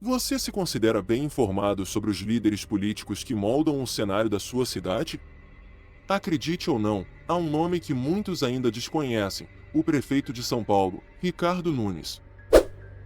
Você se considera bem informado sobre os líderes políticos que moldam o cenário da sua cidade? Acredite ou não, há um nome que muitos ainda desconhecem: o prefeito de São Paulo, Ricardo Nunes.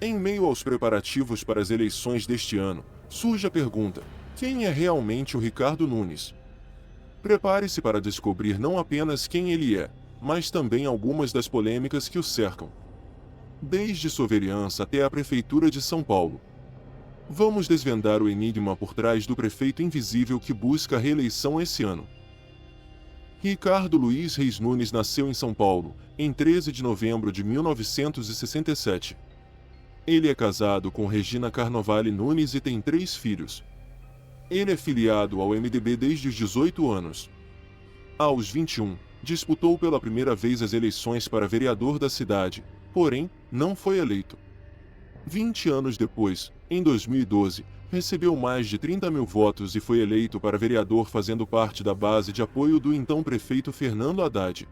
Em meio aos preparativos para as eleições deste ano, surge a pergunta: quem é realmente o Ricardo Nunes? Prepare-se para descobrir não apenas quem ele é, mas também algumas das polêmicas que o cercam. Desde sua vereança até a Prefeitura de São Paulo. Vamos desvendar o enigma por trás do prefeito invisível que busca a reeleição esse ano. Ricardo Luiz Reis Nunes nasceu em São Paulo, em 13 de novembro de 1967. Ele é casado com Regina Carnovale Nunes e tem 3 filhos. Ele é filiado ao MDB desde os 18 anos. Aos 21, disputou pela primeira vez as eleições para vereador da cidade, porém, não foi eleito. 20 anos depois, em 2012, recebeu mais de 30 mil votos e foi eleito para vereador fazendo parte da base de apoio do então prefeito Fernando Haddad.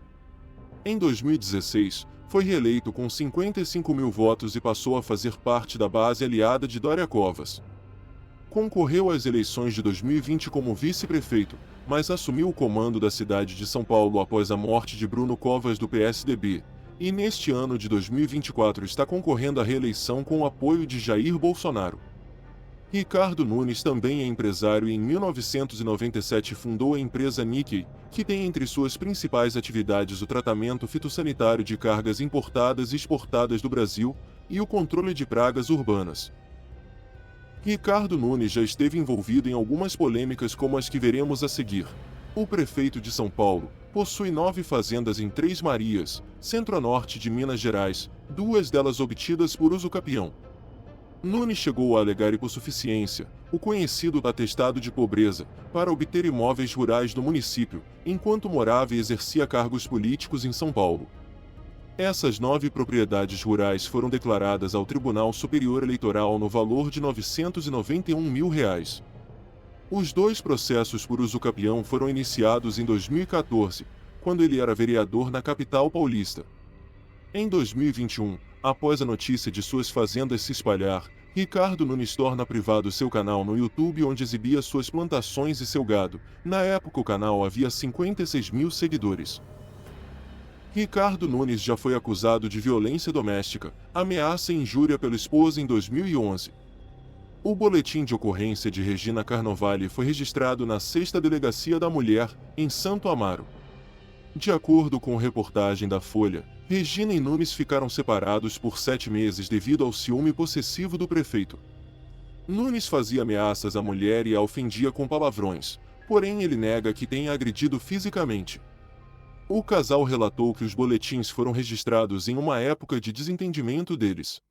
Em 2016, foi reeleito com 55 mil votos e passou a fazer parte da base aliada de Dória Covas. Concorreu às eleições de 2020 como vice-prefeito, mas assumiu o comando da cidade de São Paulo após a morte de Bruno Covas do PSDB, e neste ano de 2024 está concorrendo à reeleição com o apoio de Jair Bolsonaro. Ricardo Nunes também é empresário e em 1997 fundou a empresa Nikkei, que tem entre suas principais atividades o tratamento fitossanitário de cargas importadas e exportadas do Brasil e o controle de pragas urbanas. Ricardo Nunes já esteve envolvido em algumas polêmicas como as que veremos a seguir. O prefeito de São Paulo possui 9 fazendas em Três Marias, centro-norte de Minas Gerais, 2 delas obtidas por uso capião. Nunes chegou a alegar hipossuficiência, o conhecido atestado de pobreza, para obter imóveis rurais do município, enquanto morava e exercia cargos políticos em São Paulo. Essas 9 propriedades rurais foram declaradas ao Tribunal Superior Eleitoral no valor de R$ 991 mil. Os 2 processos por uso capião foram iniciados em 2014, quando ele era vereador na capital paulista. Em 2021, após a notícia de suas fazendas se espalhar, Ricardo Nunes torna privado seu canal no YouTube onde exibia suas plantações e seu gado. Na época o canal havia 56 mil seguidores. Ricardo Nunes já foi acusado de violência doméstica, ameaça e injúria pela esposa em 2011. O boletim de ocorrência de Regina Carnovale foi registrado na 6ª Delegacia da Mulher, em Santo Amaro. De acordo com reportagem da Folha, Regina e Nunes ficaram separados por 7 meses devido ao ciúme possessivo do prefeito. Nunes fazia ameaças à mulher e a ofendia com palavrões, porém ele nega que tenha agredido fisicamente. O casal relatou que os boletins foram registrados em uma época de desentendimento deles.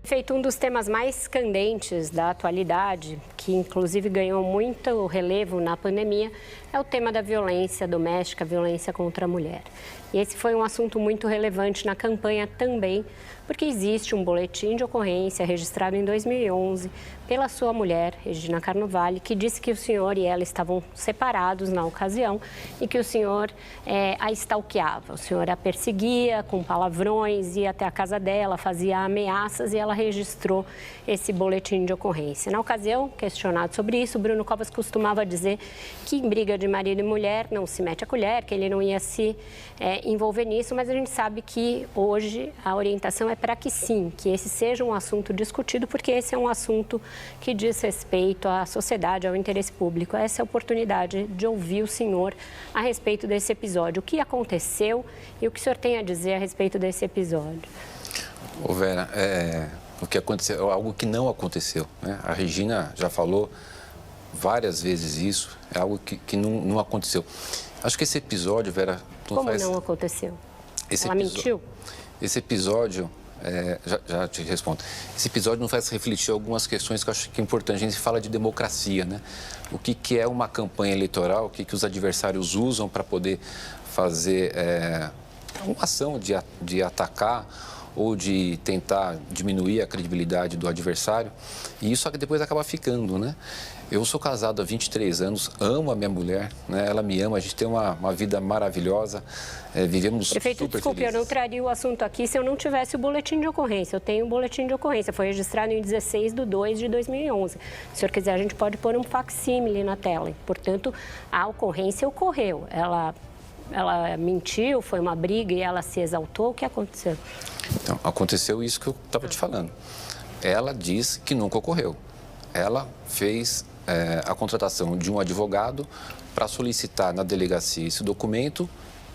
Feito um dos temas mais candentes da atualidade, que inclusive ganhou muito relevo na pandemia, é o tema da violência doméstica, violência contra a mulher. E esse foi um assunto muito relevante na campanha também, porque existe um boletim de ocorrência registrado em 2011 pela sua mulher, Regina Carnovale, que disse que o senhor e ela estavam separados na ocasião e que o senhor a stalkeava. O senhor a perseguia com palavrões, ia até a casa dela, fazia ameaças e ela registrou esse boletim de ocorrência. Na ocasião, questionado sobre isso, Bruno Covas costumava dizer que em briga de marido e mulher não se mete a colher, que ele não ia se envolver nisso, mas a gente sabe que hoje a orientação é para que sim, que esse seja um assunto discutido, porque esse é um assunto que diz respeito à sociedade, ao interesse público. Essa é a oportunidade de ouvir o senhor a respeito desse episódio. O que aconteceu e o que o senhor tem a dizer a respeito desse episódio? Ô Vera, o que aconteceu é algo que não aconteceu, né? A Regina já falou várias vezes isso, é algo que não aconteceu. Acho que esse episódio, Vera... Como não aconteceu? Ela mentiu? Esse episódio, já te respondo, esse episódio nos faz refletir algumas questões que eu acho que é importante. A gente fala de democracia, né? O que é uma campanha eleitoral, o que os adversários usam para poder fazer uma ação de atacar ou de tentar diminuir a credibilidade do adversário, e isso depois acaba ficando, né? Eu sou casado há 23 anos, amo a minha mulher, né? Ela me ama, a gente tem uma vida maravilhosa, vivemos Prefeito, super desculpe, felizes. eu não traria o assunto aqui se eu não tivesse o boletim de ocorrência. Eu tenho um boletim de ocorrência, foi registrado em 16/2/2011. Se o senhor quiser, a gente pode pôr um facsímile na tela. Portanto, a ocorrência ocorreu. Ela mentiu, foi uma briga e ela se exaltou. O que aconteceu? Então, aconteceu isso que eu estava te falando. Ela diz que nunca ocorreu. Ela fez a contratação de um advogado para solicitar na delegacia esse documento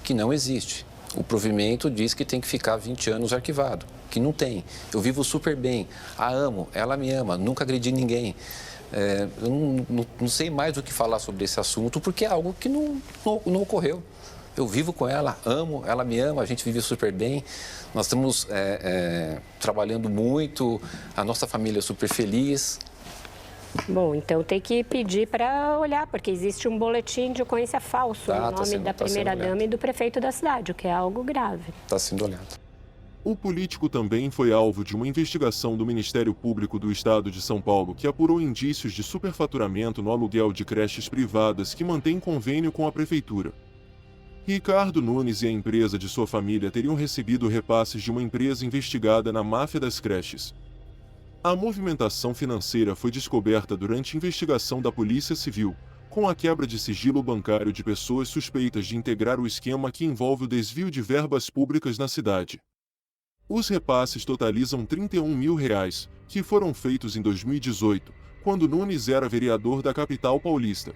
que não existe. O provimento diz que tem que ficar 20 anos arquivado, que não tem. Eu vivo super bem, a amo, ela me ama, nunca agredi ninguém. Eu não sei mais o que falar sobre esse assunto, porque é algo que não ocorreu. Eu vivo com ela, amo, ela me ama, a gente vive super bem. Nós estamos trabalhando muito, a nossa família é super feliz. Bom, então tem que pedir para olhar, porque existe um boletim de ocorrência falso no nome da primeira-dama e do prefeito da cidade, o que é algo grave. Está sendo olhado. O político também foi alvo de uma investigação do Ministério Público do Estado de São Paulo que apurou indícios de superfaturamento no aluguel de creches privadas que mantém convênio com a prefeitura. Ricardo Nunes e a empresa de sua família teriam recebido repasses de uma empresa investigada na máfia das creches. A movimentação financeira foi descoberta durante investigação da Polícia Civil, com a quebra de sigilo bancário de pessoas suspeitas de integrar o esquema que envolve o desvio de verbas públicas na cidade. Os repasses totalizam R$ 31 mil, que foram feitos em 2018, quando Nunes era vereador da capital paulista.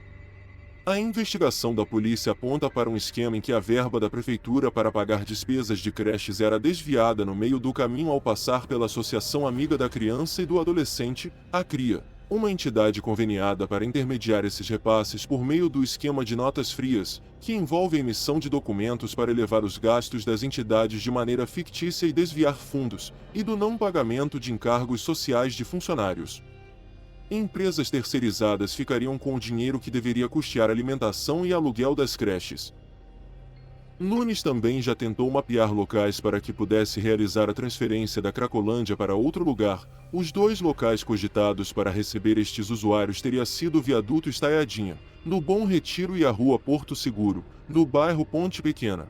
A investigação da polícia aponta para um esquema em que a verba da prefeitura para pagar despesas de creches era desviada no meio do caminho ao passar pela Associação Amiga da Criança e do Adolescente, a CRIA, uma entidade conveniada para intermediar esses repasses por meio do esquema de notas frias, que envolve a emissão de documentos para elevar os gastos das entidades de maneira fictícia e desviar fundos, e do não pagamento de encargos sociais de funcionários. Empresas terceirizadas ficariam com o dinheiro que deveria custear alimentação e aluguel das creches. Nunes também já tentou mapear locais para que pudesse realizar a transferência da Cracolândia para outro lugar. Os dois locais cogitados para receber estes usuários teria sido o Viaduto Estaiadinha, no Bom Retiro, e a Rua Porto Seguro, no bairro Ponte Pequena.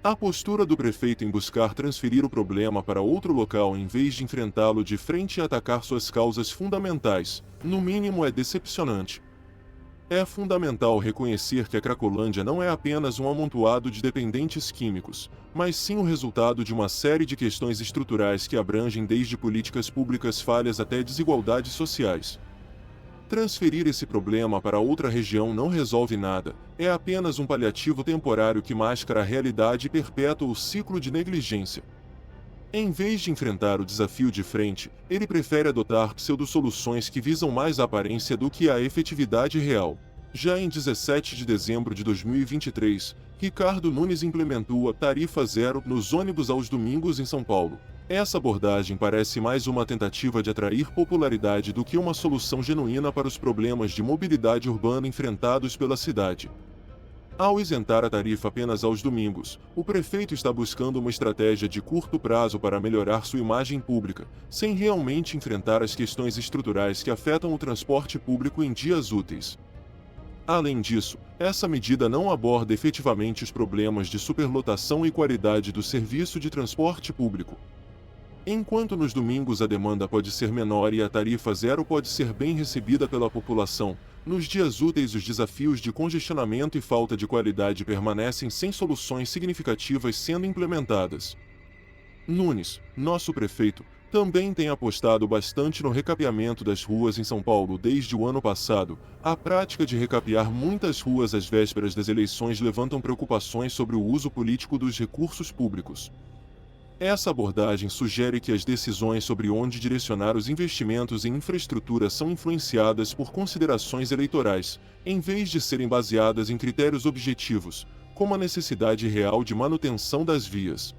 A postura do prefeito em buscar transferir o problema para outro local em vez de enfrentá-lo de frente e atacar suas causas fundamentais, no mínimo é decepcionante. É fundamental reconhecer que a Cracolândia não é apenas um amontoado de dependentes químicos, mas sim o resultado de uma série de questões estruturais que abrangem desde políticas públicas falhas até desigualdades sociais. Transferir esse problema para outra região não resolve nada, é apenas um paliativo temporário que mascara a realidade e perpetua o ciclo de negligência. Em vez de enfrentar o desafio de frente, ele prefere adotar pseudo-soluções que visam mais a aparência do que a efetividade real. Já em 17 de dezembro de 2023, Ricardo Nunes implementou a tarifa zero nos ônibus aos domingos em São Paulo. Essa abordagem parece mais uma tentativa de atrair popularidade do que uma solução genuína para os problemas de mobilidade urbana enfrentados pela cidade. Ao isentar a tarifa apenas aos domingos, o prefeito está buscando uma estratégia de curto prazo para melhorar sua imagem pública, sem realmente enfrentar as questões estruturais que afetam o transporte público em dias úteis. Além disso, essa medida não aborda efetivamente os problemas de superlotação e qualidade do serviço de transporte público. Enquanto nos domingos a demanda pode ser menor e a tarifa zero pode ser bem recebida pela população, nos dias úteis os desafios de congestionamento e falta de qualidade permanecem sem soluções significativas sendo implementadas. Nunes, nosso prefeito, também tem apostado bastante no recapeamento das ruas em São Paulo desde o ano passado. A prática de recapear muitas ruas às vésperas das eleições levantam preocupações sobre o uso político dos recursos públicos. Essa abordagem sugere que as decisões sobre onde direcionar os investimentos em infraestrutura são influenciadas por considerações eleitorais, em vez de serem baseadas em critérios objetivos, como a necessidade real de manutenção das vias.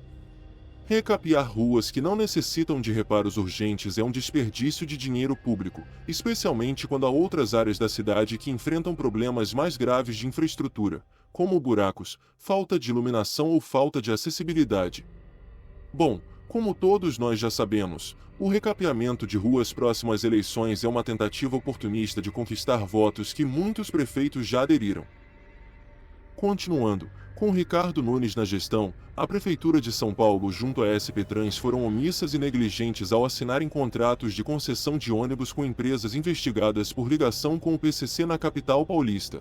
Recapear ruas que não necessitam de reparos urgentes é um desperdício de dinheiro público, especialmente quando há outras áreas da cidade que enfrentam problemas mais graves de infraestrutura, como buracos, falta de iluminação ou falta de acessibilidade. Bom, Como todos nós já sabemos, o recapeamento de ruas próximo às eleições é uma tentativa oportunista de conquistar votos que muitos prefeitos já aderiram. Continuando, com Ricardo Nunes na gestão, a Prefeitura de São Paulo junto à SP Trans foram omissas e negligentes ao assinarem contratos de concessão de ônibus com empresas investigadas por ligação com o PCC na capital paulista.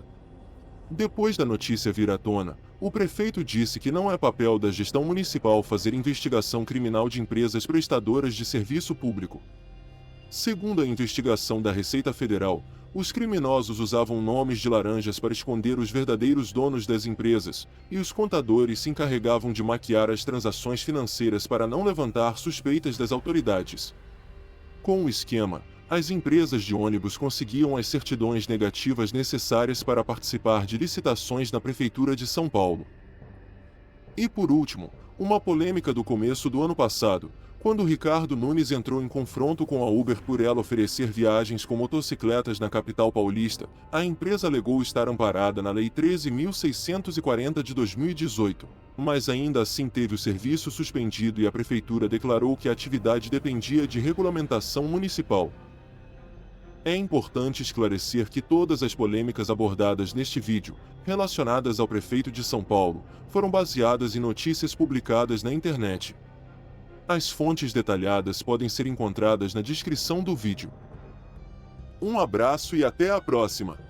Depois da notícia vir à tona, o prefeito disse que não é papel da gestão municipal fazer investigação criminal de empresas prestadoras de serviço público. Segundo a investigação da Receita Federal, os criminosos usavam nomes de laranjas para esconder os verdadeiros donos das empresas, e os contadores se encarregavam de maquiar as transações financeiras para não levantar suspeitas das autoridades. Com o esquema, as empresas de ônibus conseguiam as certidões negativas necessárias para participar de licitações na Prefeitura de São Paulo. E por último, uma polêmica do começo do ano passado, quando Ricardo Nunes entrou em confronto com a Uber por ela oferecer viagens com motocicletas na capital paulista, a empresa alegou estar amparada na Lei 13.640 de 2018, mas ainda assim teve o serviço suspendido e a prefeitura declarou que a atividade dependia de regulamentação municipal. É importante esclarecer que todas as polêmicas abordadas neste vídeo, relacionadas ao prefeito de São Paulo, foram baseadas em notícias publicadas na internet. As fontes detalhadas podem ser encontradas na descrição do vídeo. Um abraço e até a próxima!